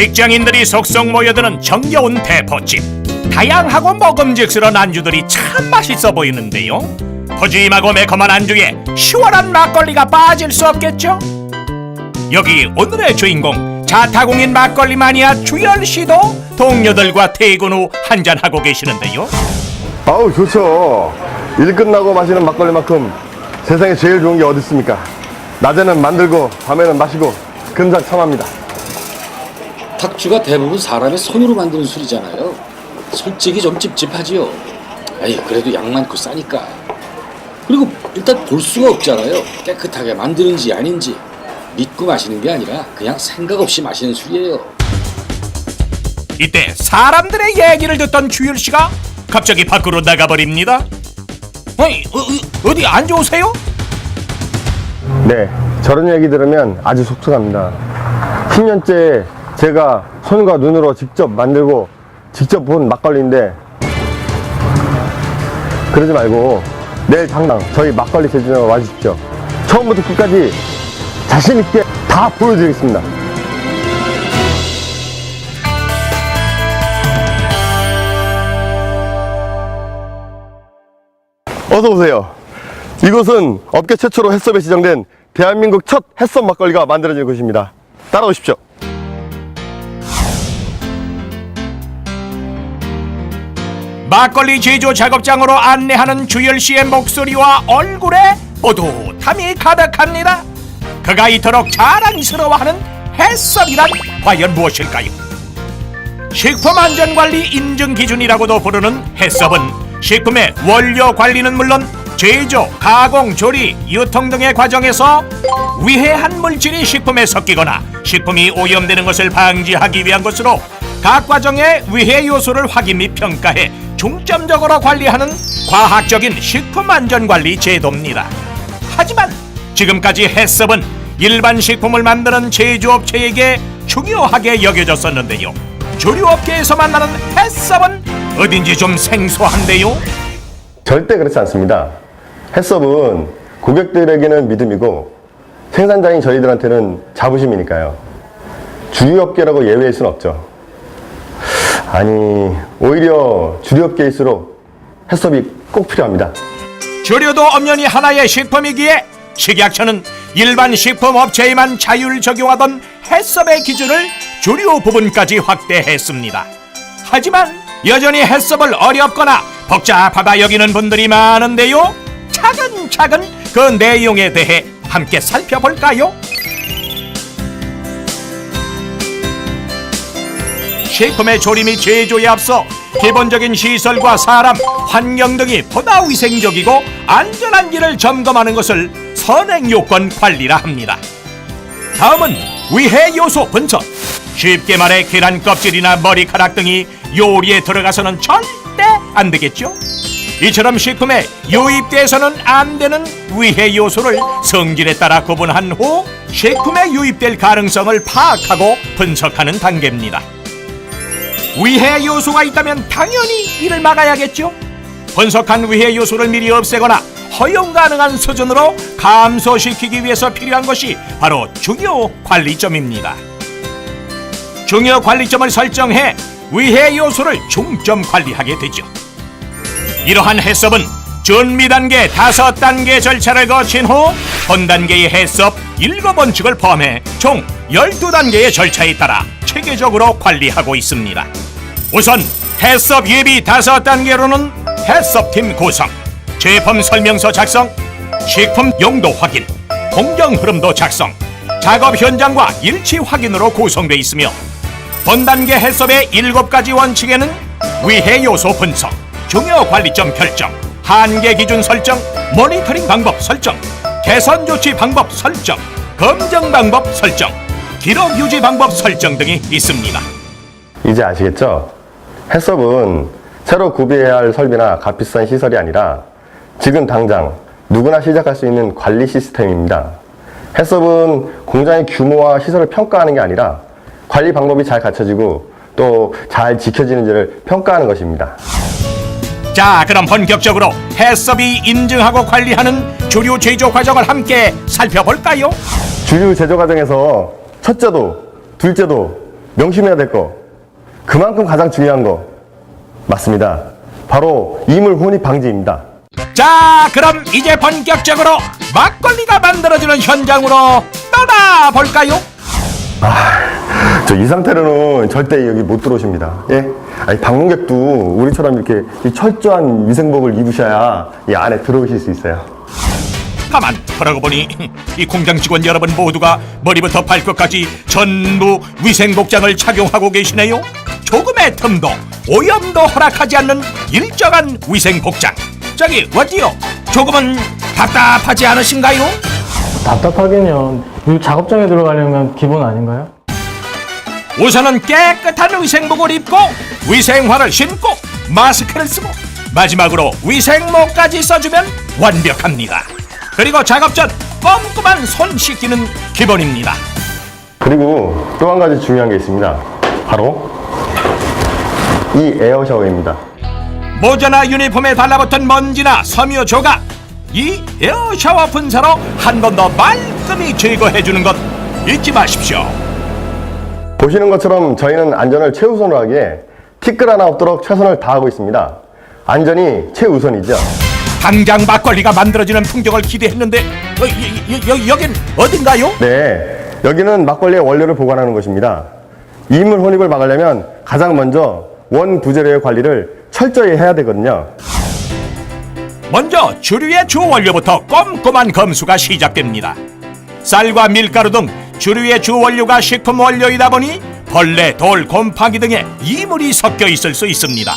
직장인들이 속속 모여드는 정겨운 대포집. 다양하고 먹음직스러운 안주들이 참 맛있어 보이는데요. 푸짐하고 매콤한 안주에 시원한 막걸리가 빠질 수 없겠죠? 여기 오늘의 주인공 자타공인 막걸리 마니아 주열씨도 동료들과 퇴근 후 한잔하고 계시는데요. 아우 좋죠. 일 끝나고 마시는 막걸리만큼 세상에 제일 좋은 게 어디 있습니까? 낮에는 만들고 밤에는 마시고 금상첨화입니다. 탁주가 대부분 사람의 손으로 만드는 술이잖아요. 솔직히 좀 찝찝하지요. 에이, 그래도 양 많고 싸니까. 그리고 일단 볼 수가 없잖아요. 깨끗하게 만드는지 아닌지. 믿고 마시는 게 아니라 그냥 생각 없이 마시는 술이에요. 이때 사람들의 얘기를 듣던 주열씨가 갑자기 밖으로 나가버립니다. 어디 안 좋으세요? 네, 저런 얘기 들으면 아주 속상합니다. 10년째 제가 손과 눈으로 직접 만들고 직접 본 막걸리인데, 그러지 말고 내일 당장 저희 막걸리 제주로 와주십시오. 처음부터 끝까지 자신있게 다 보여드리겠습니다. 어서오세요. 이곳은 업계 최초로 해썹에 지정된 대한민국 첫 해썹 막걸리가 만들어진 곳입니다. 따라오십시오. 막걸리 제조 작업장으로 안내하는 주열씨의 목소리와 얼굴에 뿌듯함이 가득합니다. 그가 이토록 자랑스러워하는 해썹이란 과연 무엇일까요? 식품안전관리 인증기준이라고도 부르는 해썹은 식품의 원료 관리는 물론 제조, 가공, 조리, 유통 등의 과정에서 위해한 물질이 식품에 섞이거나 식품이 오염되는 것을 방지하기 위한 것으로 각 과정의 위해 요소를 확인 및 평가해 중점적으로 관리하는 과학적인 식품안전관리 제도입니다. 하지만 지금까지 해썹은 일반 식품을 만드는 제조업체에게 중요하게 여겨졌었는데요. 조류업계에서 만나는 해썹은 어딘지 좀 생소한데요. 절대 그렇지 않습니다. 해썹은 고객들에게는 믿음이고 생산자인 저희들한테는 자부심이니까요. 주류업계라고 예외일 수는 없죠. 아니, 오히려 주류업계일수록 해썹이 꼭 필요합니다. 조류도 엄연히 하나의 식품이기에 식약처는 일반 식품업체에만 자율 적용하던 해썹의 기준을 조류 부분까지 확대했습니다. 하지만 여전히 해썹을 어렵거나 복잡하다 여기는 분들이 많은데요. 차근차근 그 내용에 대해 함께 살펴볼까요? 식품의 조리 및 제조에 앞서 기본적인 시설과 사람, 환경 등이 보다 위생적이고 안전한지를 점검하는 것을 선행요건 관리라 합니다. 다음은 위해 요소 분석. 쉽게 말해 계란 껍질이나 머리카락 등이 요리에 들어가서는 절대 안 되겠죠? 이처럼 식품에 유입돼서는 안 되는 위해 요소를 성질에 따라 구분한 후 식품에 유입될 가능성을 파악하고 분석하는 단계입니다. 위해 요소가 있다면 당연히 이를 막아야겠죠? 분석한 위해 요소를 미리 없애거나 허용 가능한 수준으로 감소시키기 위해서 필요한 것이 바로 중요 관리점입니다. 중요 관리점을 설정해 위해 요소를 중점 관리하게 되죠. 이러한 해썹은 준비 단계 5단계 절차를 거친 후 본 단계의 해썹 7원칙을 포함해 총 12단계의 절차에 따라 체계적으로 관리하고 있습니다. 우선 해썹 예비 5단계로는 해썹팀 구성, 제품 설명서 작성, 식품 용도 확인, 공정 흐름도 작성, 작업 현장과 일치 확인으로 구성되어 있으며 본 단계 해썹의 7가지 원칙에는 위해 요소 분석, 중요 관리점 결정, 한계 기준 설정, 모니터링 방법 설정, 개선 조치 방법 설정, 검증 방법 설정, 기록 유지 방법 설정 등이 있습니다. 이제 아시겠죠? 해썹은 새로 구비해야 할 설비나 값비싼 시설이 아니라 지금 당장 누구나 시작할 수 있는 관리 시스템입니다. 해썹은 공장의 규모와 시설을 평가하는 게 아니라 관리 방법이 잘 갖춰지고 또 잘 지켜지는지를 평가하는 것입니다. 자, 그럼 본격적으로 해썹이 인증하고 관리하는 주류 제조 과정을 함께 살펴볼까요? 주류 제조 과정에서 첫째도, 둘째도, 명심해야 될 거, 그만큼 가장 중요한 거 맞습니다. 바로 이물 혼입 방지입니다. 자, 그럼 이제 본격적으로 막걸리가 만들어지는 현장으로 떠나볼까요? 저 이 상태로는 절대 여기 못 들어오십니다. 예? 아니, 방문객도 우리처럼 이렇게 이 철저한 위생복을 입으셔야 이 안에 들어오실 수 있어요. 가만 그러고 보니 이 공장 직원 여러분 모두가 머리부터 발끝까지 전부 위생복장을 착용하고 계시네요. 조금의 틈도 오염도 허락하지 않는 일정한 위생복장. 저기 어디요? 조금은 답답하지 않으신가요? 답답하긴요. 이 작업장에 들어가려면 기본 아닌가요? 우선은 깨끗한 위생복을 입고 위생화를 신고 마스크를 쓰고 마지막으로 위생모까지 써주면 완벽합니다. 그리고 작업 전 꼼꼼한 손 씻기는 기본입니다. 그리고 또 한 가지 중요한 게 있습니다. 바로 이 에어 샤워입니다. 모자나 유니폼에 달라붙은 먼지나 섬유 조각, 이 에어 샤워 분사로 한 번 더 말끔히 제거해주는 것 잊지 마십시오. 보시는 것처럼 저희는 안전을 최우선으로 하기에 티끌 하나 없도록 최선을 다하고 있습니다. 안전이 최우선이죠. 당장 막걸리가 만들어지는 풍경을 기대했는데 여긴 어딘가요? 네, 여기는 막걸리의 원료를 보관하는 곳입니다. 이물 혼입을 막으려면 가장 먼저 원부재료의 관리를 철저히 해야 되거든요. 먼저 주류의 주원료부터 꼼꼼한 검수가 시작됩니다. 쌀과 밀가루 등 주류의 주원료가 식품 원료이다 보니 벌레, 돌, 곰팡이 등의 이물이 섞여 있을 수 있습니다.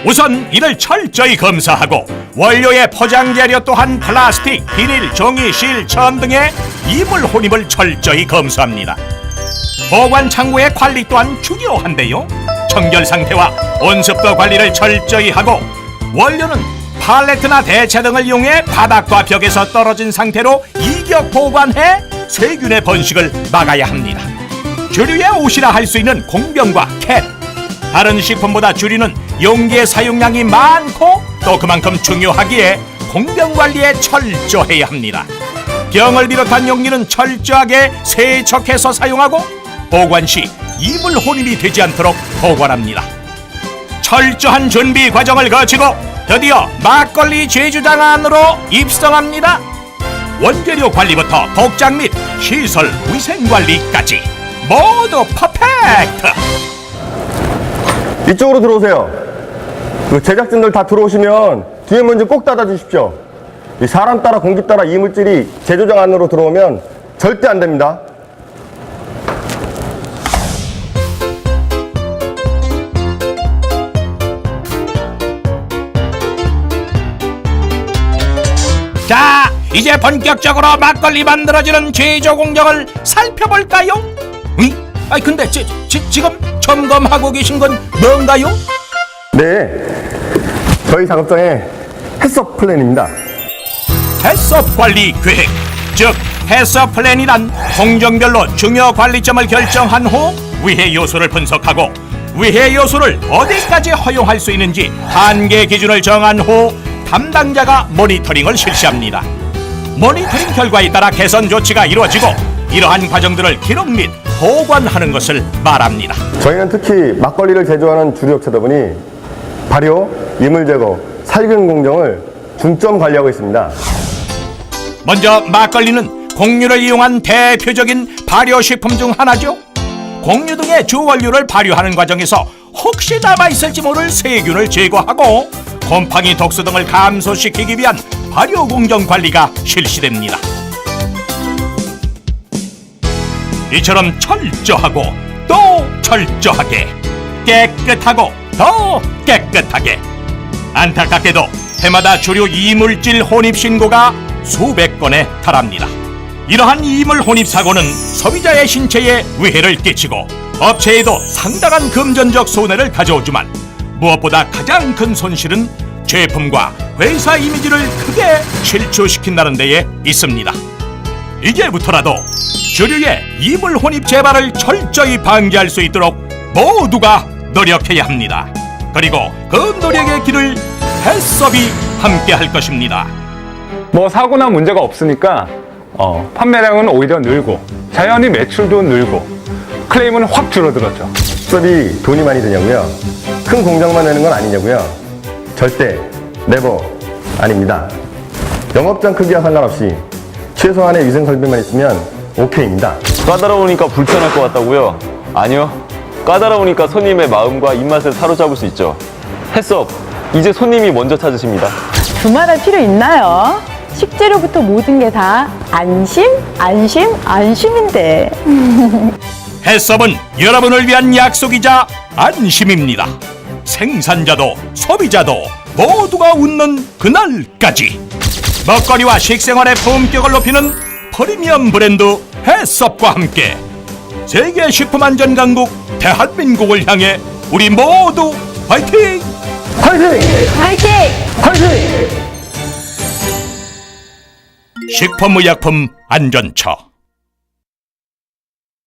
우선 이를 철저히 검사하고 원료의 포장 재료 또한 플라스틱, 비닐, 종이, 실, 천 등의 이물 혼입을 철저히 검수합니다. 보관 창고의 관리 또한 중요한데요. 청결 상태와 온습도 관리를 철저히 하고 원료는 팔레트나 대체 등을 이용해 바닥과 벽에서 떨어진 상태로 이격 보관해 세균의 번식을 막아야 합니다. 주류에 옷이라 할 수 있는 공병과 캡, 다른 식품보다 주류는 용기의 사용량이 많고 또 그만큼 중요하기에 공병 관리에 철저해야 합니다. 병을 비롯한 용기는 철저하게 세척해서 사용하고 보관 시 이물 혼입이 되지 않도록 보관합니다. 철저한 준비 과정을 거치고 드디어 막걸리 제주장 안으로 입성합니다. 원재료 관리부터 복장 및 시설 위생 관리까지 모두 퍼펙트! 이쪽으로 들어오세요. 그 제작진들 다 들어오시면 뒤에 문 좀 꼭 닫아주십시오. 이 사람 따라 공기 따라 이물질이 제조장 안으로 들어오면 절대 안 됩니다. 자, 이제 본격적으로 막걸리 만들어지는 제조 공정을 살펴볼까요? 응? 아니 근데 지금 점검하고 계신 건 뭔가요? 네, 저희 작업장의 해썹 플랜입니다. 해썹 관리 계획, 즉 해썹 플랜이란 공정별로 중요 관리점을 결정한 후 위해 요소를 분석하고 위해 요소를 어디까지 허용할 수 있는지 한계 기준을 정한 후 담당자가 모니터링을 실시합니다. 모니터링 결과에 따라 개선 조치가 이루어지고 이러한 과정들을 기록 및 보관하는 것을 말합니다. 저희는 특히 막걸리를 제조하는 주류업체다 보니 발효, 이물 제거, 살균 공정을 중점 관리하고 있습니다. 먼저 막걸리는 곡류를 이용한 대표적인 발효식품 중 하나죠. 곡류 등의 주원료를 발효하는 과정에서 혹시 남아있을지 모를 세균을 제거하고 곰팡이 독소 등을 감소시키기 위한 발효 공정 관리가 실시됩니다. 이처럼 철저하고 또 철저하게 깨끗하고 더 깨끗하게 안타깝게도 해마다 주류 이물질 혼입 신고가 수백 건에 달합니다. 이러한 이물 혼입 사고는 소비자의 신체에 위해를 끼치고 업체에도 상당한 금전적 손해를 가져오지만 무엇보다 가장 큰 손실은 제품과 회사 이미지를 크게 실추시킨다는 데에 있습니다. 이제부터라도 주류의 이물 혼입 재발을 철저히 방지할 수 있도록 모두가 노력해야 합니다. 그리고 그 노력의 길을 해썹이 함께 할 것입니다. 뭐 사고나 문제가 없으니까 판매량은 오히려 늘고 자연히 매출도 늘고 클레임은 확 줄어들었죠. 해썹이 돈이 많이 드냐고요? 큰 공장만 내는 건 아니냐고요? 절대 네버 아닙니다. 영업장 크기와 상관없이 최소한의 위생 설비만 있으면 오케이입니다. 까다로우니까 불편할 것 같다고요? 아니요. 까다로우니까 손님의 마음과 입맛을 사로잡을 수 있죠. 해썹, 이제 손님이 먼저 찾으십니다. 두말할 필요 있나요? 식재료부터 모든 게 다 안심, 안심, 안심인데. 해썹은 여러분을 위한 약속이자 안심입니다. 생산자도 소비자도 모두가 웃는 그날까지 먹거리와 식생활의 품격을 높이는 프리미엄 브랜드 해썹과 함께 세계 식품 안전 강국 대한민국을 향해 우리 모두 화이팅! 화이팅! 화이팅! 화이팅! 식품의약품 안전처